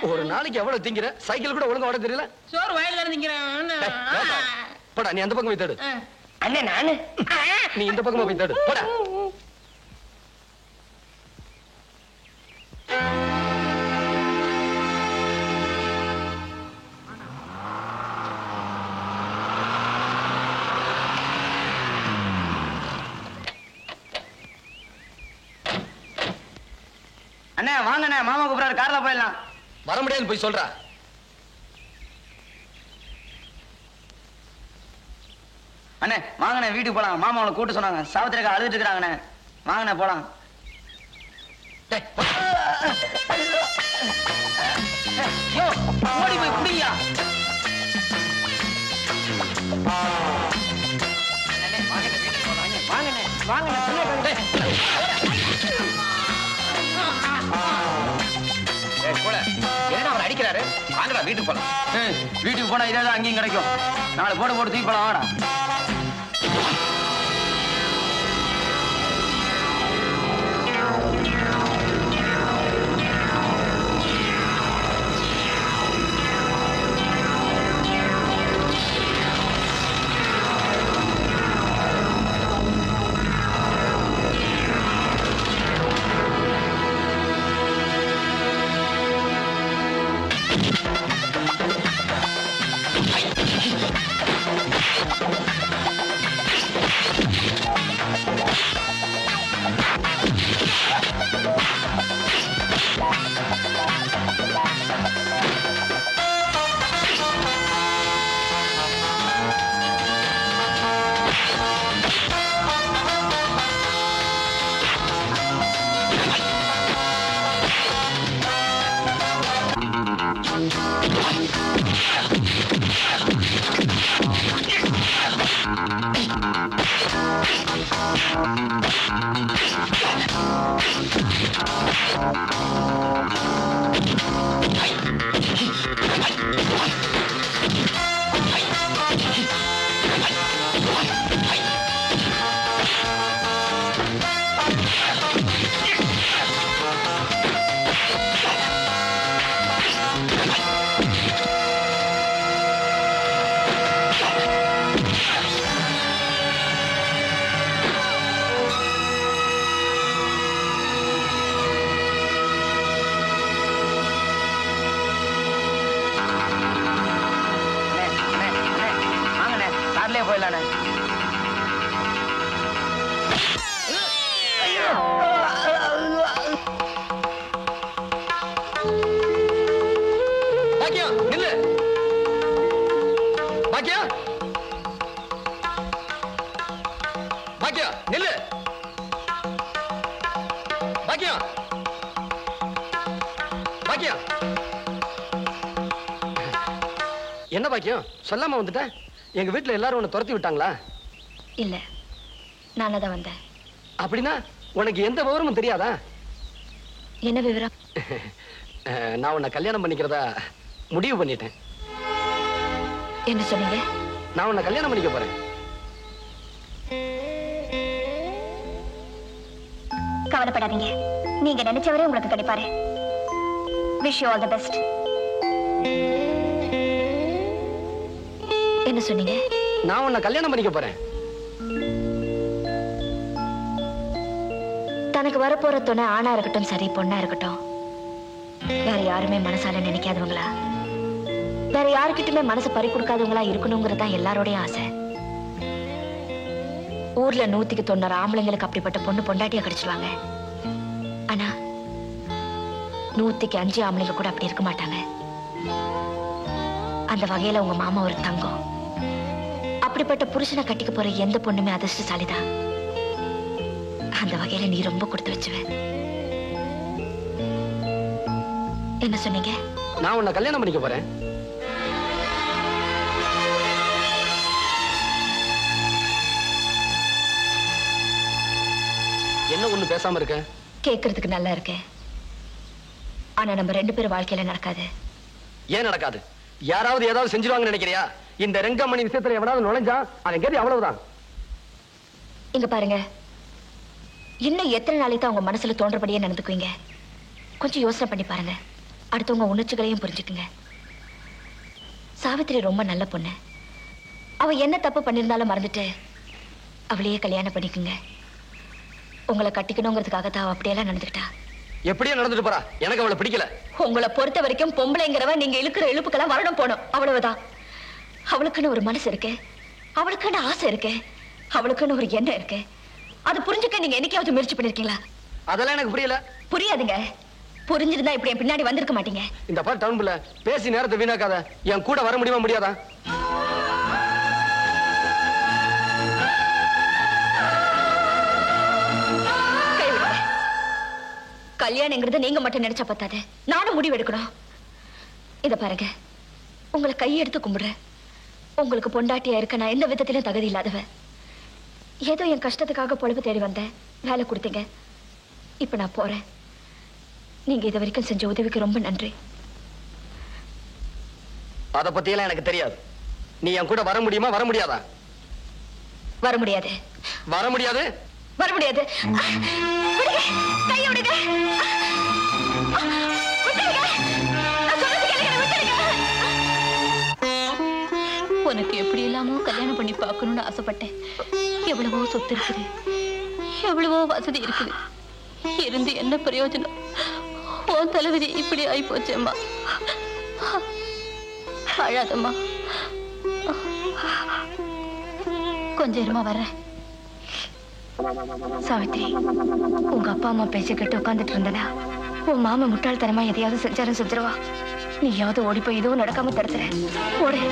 ஒரு நாளைக்கு எவ்வளவு திங்கிற? சைக்கிள் கூட ஒழுங்கா ஓட தெரியல. சோறு வாயில திங்கிறேன். போடா, நீ அந்த பக்கம் போய் தேடு. அண்ணே நானு நீ இந்த பக்கமா போய் தேடு. போடா. அண்ணே வாங்கண்ணே, மாமா கூப்பிடாரு, கார்ல போயிடலாம். வர முடியாது போய் சொல்றா. அண்ணே வாங்கண்ணே, வீட்டுக்கு போலாம். மாமா அவளை கூட்டு சொன்னாங்க. சாவித்திரிக்கா அழுதுட்டு இருக்கிறாங்கண்ணே. வாங்கண்ணே போலாம். ஓடி போய் குடியா. வாங்கண்ணே வாங்கண்ணே. என்ன அவர் அடிக்கிறாரு? வாங்கடா வீட்டுக்கு போலாம். வீட்டுக்கு போனா இதே தான் அங்கேயும் கிடைக்கும். நாளை போட்டு தூக்கி போலாம். வாடா. போயிடலானே. பாக்கியம் நில்லு. பாக்கியம் பாக்கியம் நில்லு. பாக்கியம் பாக்கியம். என்ன பாக்கியம் சொல்லாம வந்துட்ட? எங்க வீட்டுல எல்லாரும் உன்னை துரத்தி விட்டாங்களா? இல்ல, நானே தான் வந்தேன். அப்படின்னா உனக்கு எந்த விவரமும் தெரியாதா? என்ன விவரம்? நான் உன்னை கல்யாணம் பண்ணிக்கிறதா முடிவு பண்ணிட்டேன். என்ன சொன்னீங்க? நான் உன்னை கல்யாணம் பண்ணிக்க போறேன். கவலைப்படாதீங்க, நீங்க நினைச்சவரே உங்களுக்கு கிடைப்பாரு. Wish you all the best. என்ன சொன்னீங்க? நான் உன்னை கல்யாணம் பண்ணிக்க போறேன். தனக்கு வரப்போற துணை ஆணா இருக்கட்டும் சரி, பொண்ணா இருக்கட்டும், வேற யாருமே மனசால நினைக்காதவங்களா, வேற யாருக்கிட்டுமே மனசு பறி கொடுக்காதவங்களா இருக்கணுங்கிறது தான் எல்லாரோடையும் ஆசை. ஊர்ல 190 ஆம்பளைங்களுக்கு அப்படிப்பட்ட பொண்ணு பொண்டாட்டியா கிடைச்சிருவாங்க. ஆனா 105 ஆம்பளைங்க கூட அப்படி இருக்க மாட்டாங்க. அந்த வகையில உங்க மாமா ஒரு தங்கம். அப்படிப்பட்ட புருஷனை கட்டிக்க போற எந்த பொண்ணுமே அதிர்ஷ்டசாலிதான். அந்த வகையில நீ ரொம்ப கொடுத்து வச்சுவ. என்ன சொன்னீங்க? நான் உன்னை கல்யாணம் பண்ணிக்க போறேன். என்ன ஒண்ணு பேசாம இருக்க? கேட்கறதுக்கு நல்லா இருக்க, ஆனா நம்ம 2 பேரும் வாழ்க்கையில நடக்காது. ஏன் நடக்காது? யாராவது ஏதாவது செஞ்சிருவாங்கன்னு நினைக்கிறியா? இந்த ரெங்கமணி விஷயத்துல எவனாவது நுழைஞ்சா அவன் கேள்வி அவ்வளவுதான். இங்க பாருங்க, இன்னும் எத்தனை நாளைக்கு தான் உங்க மனசுல தோன்றபடியே நடந்துக்குவீங்க? கொஞ்சம் யோசனை பண்ணி பாருங்க. அடுத்தவங்க உணர்ச்சிகளையும் புரிஞ்சுக்குங்க. சாவித்திரி ரொம்ப நல்ல பொண்ணு. அவ என்ன தப்பு பண்ணிருந்தாலும் மறந்துட்டு அவளையே கல்யாணம் பண்ணிக்குங்க. உங்களை கட்டிக்கணுங்கிறதுக்காக தான் அவ அப்படியெல்லாம் நடந்துக்கிட்டா. எப்படியே நடந்துட்டு போறா, எனக்கு அவளை பிடிக்கல. உங்களை பொறுத்த வரைக்கும் பொம்பளைங்கிறவ நீங்க இழுக்கிற இழுப்புக்கெல்லாம் வரணும் போனோம், அவ்வளவுதான். அவளுக்குன்னு ஒரு மனசு இருக்கு, அவளுக்குன்னு ஆசை இருக்கு, அவளுக்குன்னு ஒரு எண்ணம் இருக்கு. அது புரிஞ்சுக்க நீங்க என்னைக்காவது முயற்சி பண்ணிருக்கீங்களா? அதெல்லாம் எனக்கு புரியல. புரியாதுங்க. புரிஞ்சிருந்தா இப்படி என் பின்னாடி வந்திருக்க மாட்டீங்க. இந்த பார் டவுன் புள்ள, பேசி நேரத்தை வீணாக்காத. என் கூட வர முடியுமா முடியாதா? கல்யாணங்கிறது நீங்க மட்டும் நினைச்சா பத்தாது, நானும் முடிவு எடுக்கணும். இத பாருங்க, உங்களை கையெடுத்து கும்பிடுறேன். உங்களுக்கு பொண்டாட்டியா இருக்க நான் எந்த விதத்திலும் தகுதி இல்லாதவ. ஏதோ என் கஷ்டத்துக்காக பொழப்பு தேடி வந்தேன், வேலை கொடுத்தீங்க. இப்ப நான் போறேன். நீங்க இது வரைக்கும் செஞ்ச உதவிக்கு ரொம்ப நன்றி. அத பத்தியெல்லாம் எனக்கு தெரியாது. நீ என் கூட வர முடியுமா வர முடியாதா? வர முடியாது. வர முடியாது? வர முடியாது. கையை விடுங்க. உனக்கு எப்படி இல்லாமோ கல்யாணம் பண்ணி பார்க்கணும்னு ஆசைப்பட்டேன். எவ்வளவோ சொத்து இருக்குது, எவ்வளவோ வசதி இருக்குது, இருந்து என்ன பிரயோஜனம்? உன் தலைவிதி இப்படி ஆகி போச்சேம்மா. அழாதம்மா, கொஞ்சம் இருமா வர்றேன். சாவித்ரி, உங்க அப்பா அம்மா பேசிக்கிட்டு உட்காந்துட்டு இருந்தனா உன் மாமா முட்டாள்தனமா எதையாவது செஞ்சாலும் செஞ்சிருவா. நீயாவது ஓடி போய் எதுவும் நடக்காம தடுத்துற. ஓடு.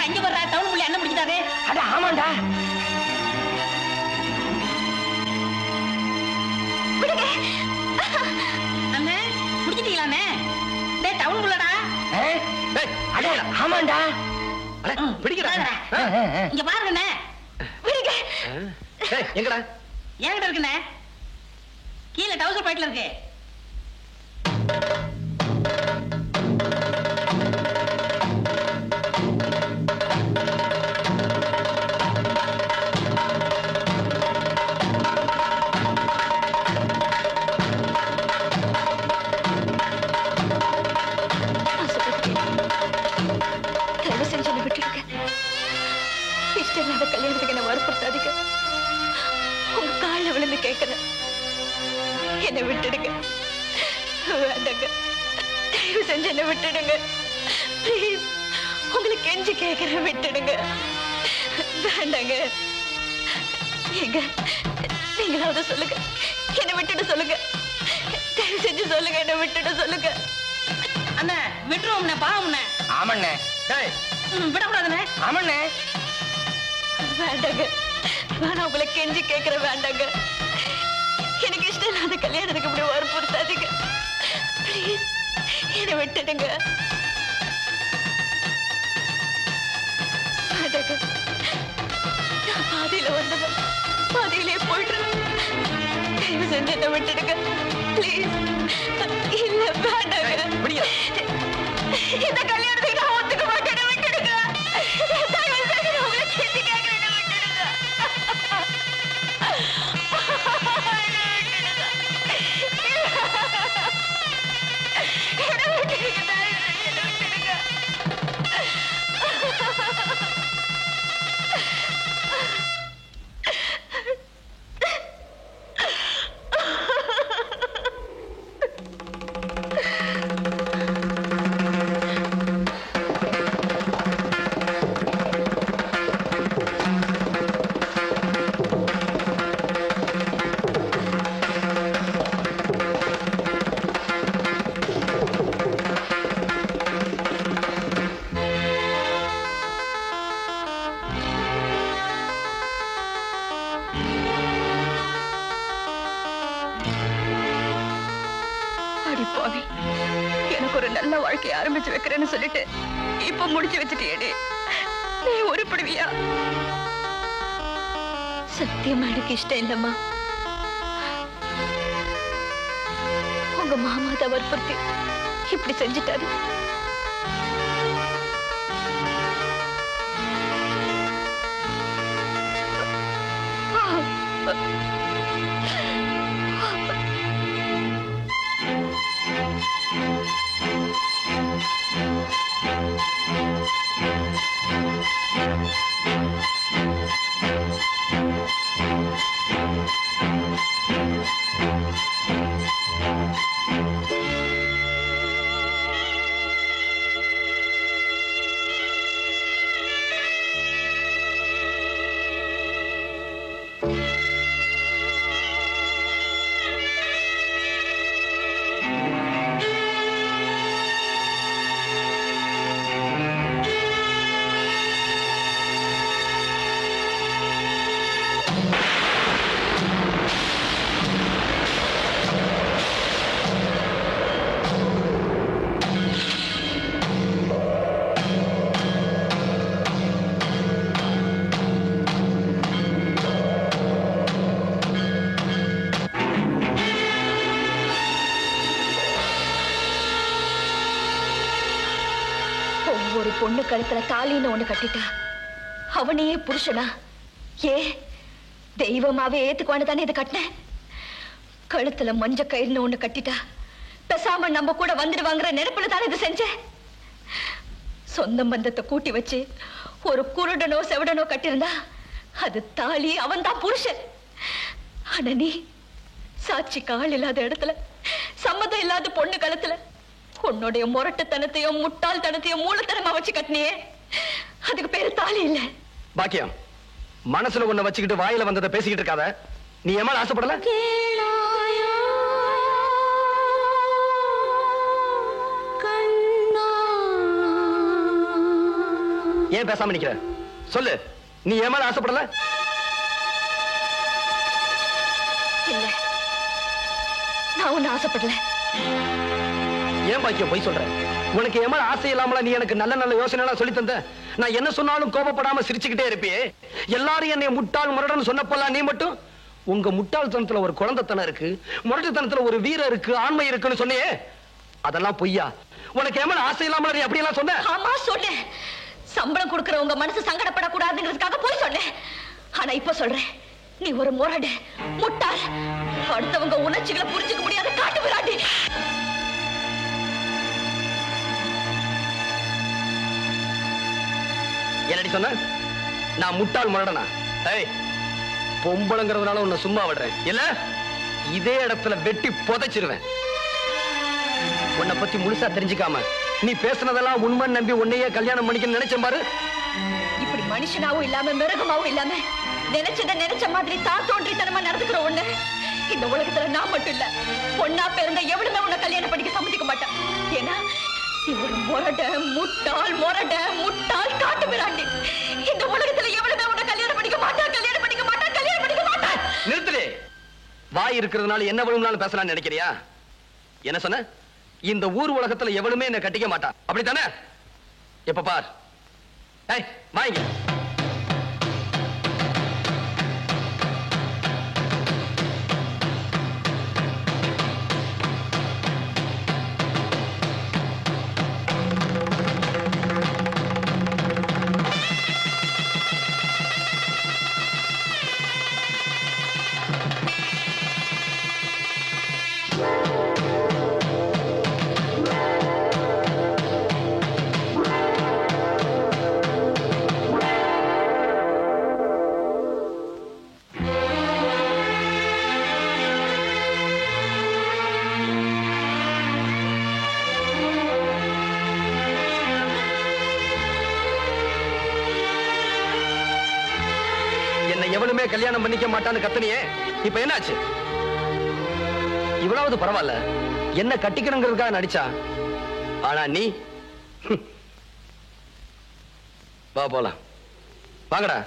அங்க வர்ற டவுன் புள்ளி என்ன பிடிச்சாரு? அட ஆமாண்டா. அண்ணே பிடிச்சிட்டீங்களாண்ணே? டேய் டவுன் புள்ளடா. அட ஆமாண்டா. பிடிக்கிறேன். இங்க பாருங்கண்ணே. எங்கடா? என்கிட்ட இருக்குண்ணே, கீழே டவுசர் பாக்கெட்ல இருக்கு. கல்யாணத்துக்கு என்ன வற்புறுத்தாதீங்க. உங்க காலில் விழுந்து கேட்கிறேன், என்னை விட்டுடுங்க. வேண்டாங்க, தயவு செஞ்சு என்னை விட்டுடுங்க. ப்ளீஸ், உங்களுக்கு கெஞ்சி கேட்கிறேன், விட்டுடுங்க. வேண்டாங்க. எங்க நீங்களாவது சொல்லுங்க, என்னை விட்டுட்டு சொல்லுங்க. தயவு செஞ்சு சொல்லுங்க, என்னை விட்டுட்டு சொல்லுங்க. அண்ணா விட்டுருவோம்ண்ணே, பாவம்ண்ணே. ஆமண்ணே. விடக்கூடாதுண்ணே. ஆமண்ணே. வேண்டாங்க, நான் உங்களை கெஞ்சி கேட்கிற. வேண்டாங்க, எனக்கு இஷ்டம் இல்லாத கல்யாணத்துக்கு இப்படி வற்புறுத்தாதீங்க. ப்ளீஸ், என்னை விட்டுடுங்க. வேண்டாங்க, நான் பாதியில வந்தவன், பாதியிலே போயிடுறேன். தயவு செஞ்சு என்னை விட்டுடுங்க. ப்ளீஸ். இல்ல, வேண்டாங்க. இந்த கல்யாணத்துக்கு நான் ஒத்துக்க மாட்டேன். விட்டுடுங்க. தயவு செஞ்சு உங்களை கெஞ்சி கேட்கிறேன். ஒரு நல்ல வாழ்க்கையை ஆரம்பிச்சு வைக்கிறேன்னு சொல்லிட்டு இப்ப முடிச்சு வச்சுட்டேடி. நீ உருப்படுவியா? சத்தியமா எனக்கு இஷ்டம் இல்லம்மா. உங்க மாமா தான் வற்புறுத்தி இப்படி செஞ்சுட்டாரு. ஒரு பொண்ணு கழுத்துல தாலின்னு ஒண்ணு கட்டிட்டா அவனையே புருஷனா? ஏ தெய்வமாவே ஏத்துக்குவான்னு தானே இதை கட்டினேன். கழுத்துல மஞ்ச கயிறுன்னு ஒண்ணு கட்டிட்டா பேசாம நம்ம கூட வந்துடுவாங்கிற நினைப்புல தானே இது செஞ்சேன். சொந்த பந்தத்தை கூட்டி வச்சு ஒரு குருடனோ செவடனோ கட்டிருந்தா அது தாலி, அவன் தான் புருஷன். ஆனா நீ சாட்சிக்கு ஆள் இல்லாத இடத்துல, சம்மதம் இல்லாத பொண்ணு கழுத்துல உன்னுடைய முரட்டுத்தனத்தையும் முட்டாள்தனத்தையும் மூலத்தனமா வச்சு கட்டினியே, அதுக்கு பேரு தாலி இல்ல. பாக்கியம், மனசுல ஒண்ண வச்சுக்கிட்டு வாயில வந்ததை பேசிக்கிட்டு இருக்காத. நீ என் மேல ஆசைப்படல? ஏன் பேசாம நிக்கிற? சொல்லு, நீ என் மேல ஆசைப்படல? இல்ல, நான் ஒண்ணு ஆசைப்படல. ஏன் பாக்கியம் போய் சொல்ற? உனக்கு என் மேல ஆசை இல்லாமல நீ எனக்கு நல்ல நல்ல யோசனை எல்லாம் சொல்லி தந்த. நான் என்ன சொன்னாலும் கோபப்படாம சிரிச்சுக்கிட்டே இருப்பியே. எல்லாரும் என்னை முட்டாள் முரடன் சொன்னப்பெல்லாம் நீ மட்டும் உங்க முட்டாள்தனத்துல ஒரு குழந்தைத்தனம் இருக்கு, முரட்டுத்தனத்துல ஒரு வீரம் இருக்கு, ஆண்மை இருக்குன்னு சொன்னியே, அதெல்லாம் பொய்யா? உனக்கு என் மேல ஆசை இல்லாமல நீ அப்படி எல்லாம் சொன்ன? ஆமா சொன்னேன். சம்பளம் கொடுக்கிற உங்க மனசு சங்கடப்படக்கூடாதுங்கிறதுக்காக போய் சொன்னேன். ஆனா இப்ப சொல்றேன், நீ ஒரு முரடு, முட்டாள், அடுத்தவங்க உணர்ச்சிகளை புரிஞ்சுக்க முடியாத காட்டு விராட்டி. என்னடி சொன்ன? நான் முட்டாள் முரடனா? ஏய், பொம்பளங்கிறதுனால உன்னை சும்மா விடுறேன் இல்ல? இதே இடத்துல வெட்டி புதைச்சிருவேன். உன்னை பத்தி முழுசா தெரிஞ்சுக்காம நீ பேசுனதெல்லாம் உண்மை நம்பி உன்னையே கல்யாணம் பண்ணிக்கணும்னு நினைச்சேன் பாரு. இப்படி மனுஷனாவும் இல்லாம மிருகமாவும் இல்லாம நினைச்சத நினைச்ச மாதிரி தான் தோன்றித்தனமா நடந்துக்கிற ஒண்ணு இந்த உலகத்துல நான் மட்டும் இல்ல, பொண்ணா பிறந்த எவனுமே உன்னை கல்யாணம் பண்ணிக்க சம்மதிக்க மாட்டான். ஏன்னா நீ ஒரு முரட, முட்டாள், முரட, முட்டாள், காட்டு மிராண்டி. இந்த உலகத்துல எவனுமே உன்னை கல்யாணம் பண்ணிக்க மாட்டான், கல்யாணம் பண்ணிக்க மாட்டான், கல்யாணம் பண்ணிக்க மாட்டான். நிறுத்துலே. வாய் இருக்கிறதுனால என்ன வேணும்னாலும் பேசலாம்னு நினைக்கிறியா? என்ன சொன்ன? இந்த ஊர் உலகத்துல எவனுமே என்ன கட்டிக்க மாட்டான், அப்படித்தானே? எப்ப பார். ஏய், வாங்க. எவனுமே கல்யாணம் பண்ணிக்க மாட்டான்னு கத்தனியே, இப்ப என்னாச்சு? இவ்வளவு பரவாயில்ல, என்ன கட்டிக்கணுங்கிறதுக்காக நடிச்சா. ஆனா நீ வா போலாம். வாங்கடா.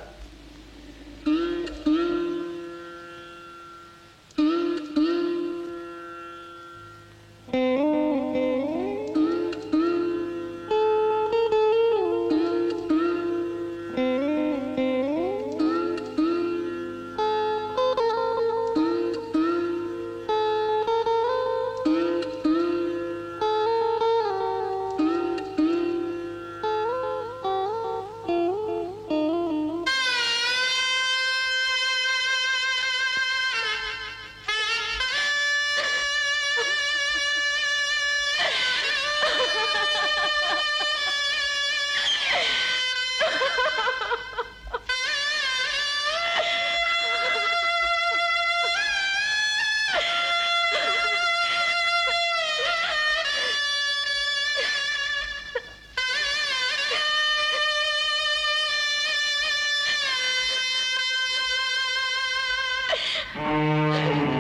ஆ